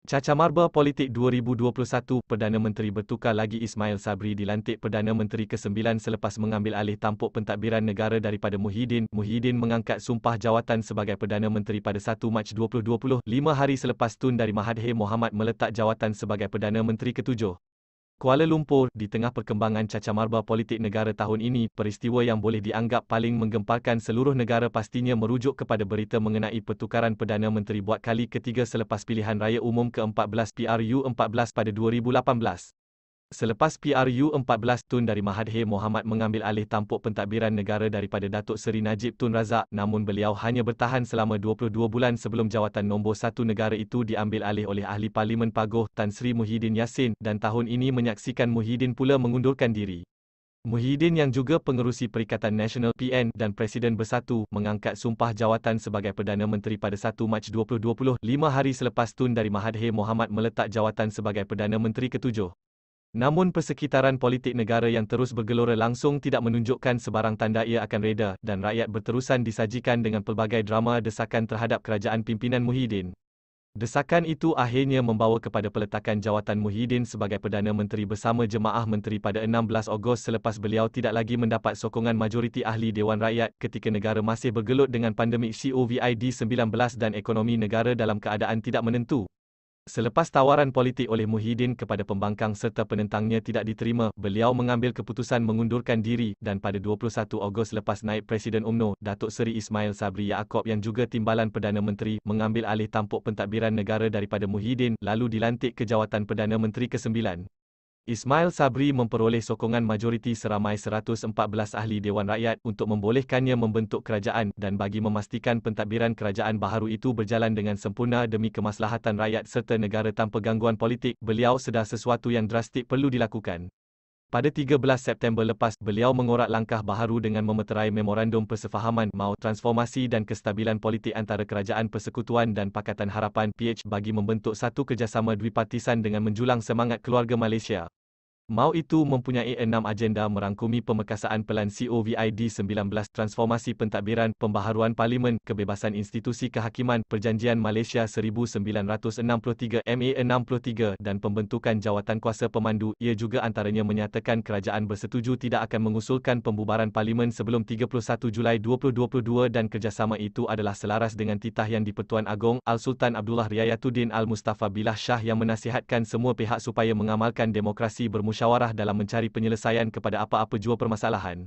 Cacamarba Politik 2021, Perdana Menteri bertukar lagi Ismail Sabri dilantik Perdana Menteri ke-9 selepas mengambil alih tampuk pentadbiran negara daripada Muhyiddin. Muhyiddin mengangkat sumpah jawatan sebagai Perdana Menteri pada 1 Mac 2020, 5 hari selepas Tun Dara Mahathir Mohamad meletak jawatan sebagai Perdana Menteri ke-7. Kuala Lumpur, di tengah perkembangan cacamarba politik negara tahun ini, peristiwa yang boleh dianggap paling menggemparkan seluruh negara pastinya merujuk kepada berita mengenai pertukaran Perdana Menteri buat kali ketiga selepas pilihan raya umum ke-14 PRU14 pada 2018. Selepas PRU14, Tun Dara Mahathir Mohamad mengambil alih tampuk pentadbiran negara daripada Datuk Seri Najib Tun Razak, namun beliau hanya bertahan selama 22 bulan sebelum jawatan nombor 1 negara itu diambil alih oleh Ahli Parlimen Pagoh, Tan Sri Muhyiddin Yassin, dan tahun ini menyaksikan Muhyiddin pula mengundurkan diri. Muhyiddin yang juga pengerusi Perikatan Nasional PN dan Presiden Bersatu, mengangkat sumpah jawatan sebagai Perdana Menteri pada 1 Mac 2020, 5 hari selepas Tun Dara Mahathir Mohamad meletak jawatan sebagai Perdana Menteri ke-7. Namun persekitaran politik negara yang terus bergelora langsung tidak menunjukkan sebarang tanda ia akan reda, dan rakyat berterusan disajikan dengan pelbagai drama desakan terhadap kerajaan pimpinan Muhyiddin. Desakan itu akhirnya membawa kepada peletakan jawatan Muhyiddin sebagai Perdana Menteri bersama Jemaah Menteri pada 16 Ogos selepas beliau tidak lagi mendapat sokongan majoriti ahli Dewan Rakyat ketika negara masih bergelut dengan pandemik COVID-19 dan ekonomi negara dalam keadaan tidak menentu. Selepas tawaran politik oleh Muhyiddin kepada pembangkang serta penentangnya tidak diterima, beliau mengambil keputusan mengundurkan diri, dan pada 21 Ogos lepas Naib Presiden UMNO, Datuk Seri Ismail Sabri Yaakob yang juga timbalan Perdana Menteri, mengambil alih tampuk pentadbiran negara daripada Muhyiddin, lalu dilantik ke jawatan Perdana Menteri ke-9. Ismail Sabri memperoleh sokongan majoriti seramai 114 ahli Dewan Rakyat untuk membolehkannya membentuk kerajaan, dan bagi memastikan pentadbiran kerajaan baharu itu berjalan dengan sempurna demi kemaslahatan rakyat serta negara tanpa gangguan politik, beliau sedar sesuatu yang drastik perlu dilakukan. Pada 13 September lepas, beliau mengorak langkah baharu dengan memeterai Memorandum Persefahaman MAU Transformasi dan Kestabilan Politik antara Kerajaan Persekutuan dan Pakatan Harapan PH bagi membentuk satu kerjasama dwipartisan dengan menjulang semangat keluarga Malaysia. MAU itu mempunyai 6 agenda merangkumi pemekasaan Pelan COVID-19, transformasi pentadbiran, pembaharuan parlimen, kebebasan institusi kehakiman, Perjanjian Malaysia 1963 MA 63 dan pembentukan jawatankuasa pemandu. Ia juga antaranya menyatakan kerajaan bersetuju tidak akan mengusulkan pembubaran parlimen sebelum 31 Julai 2022 dan kerjasama itu adalah selaras dengan titah Yang di-Pertuan Agong, Al-Sultan Abdullah Riayatuddin Al-Mustafa Billah Shah yang menasihatkan semua pihak supaya mengamalkan demokrasi bermusyawarah dalam mencari penyelesaian kepada apa-apa jua permasalahan.